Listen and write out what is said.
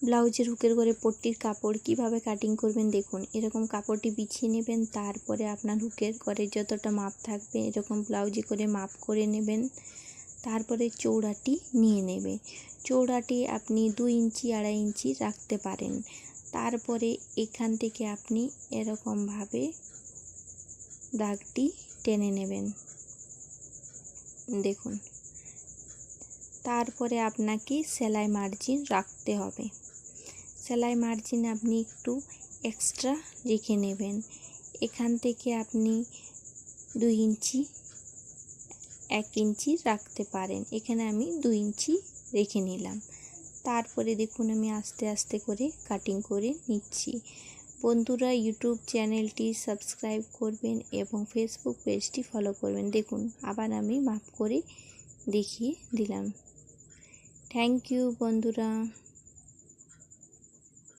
ব্লাউজের হুকের ঘরে পট্টির কাপড় কিভাবে কাটিং করবেন দেখুন। এরকম কাপড়টি বিছিয়ে নেবেন, তারপরে আপনার হুকের ঘরে যতটা মাপ থাকবে এরকম ব্লাউজে করে মাপ করে নেবেন। তারপরে চৌড়াটি নিয়ে নেবে। চৌড়াটি আপনি 2 ইঞ্চি 2.5 ইঞ্চি রাখতে পারেন। তারপরে এখান থেকে আপনি এরকমভাবে দাগটি টেনে নেবেন দেখুন। তারপরে আপনাকে সেলাই মার্জিন রাখতে হবে। সেলাই মার্জিন আপনি একটু এক্সট্রা রেখে নেবেন। এখান থেকে আপনি 2 ইঞ্চি 1 ইঞ্চি রাখতে পারেন। এখানে আমি 2 ইঞ্চি রেখে নিলাম। তারপরে দেখুন আমি আস্তে আস্তে করে কাটিং করে নিচ্ছি। বন্ধুরা ইউটিউব চ্যানেলটি সাবস্ক্রাইব করবেন এবং ফেসবুক পেজটি ফলো করবেন। দেখুন আবার আমি মাপ করে দেখিয়ে দিলাম। থ্যাংক ইউ বন্ধুরা।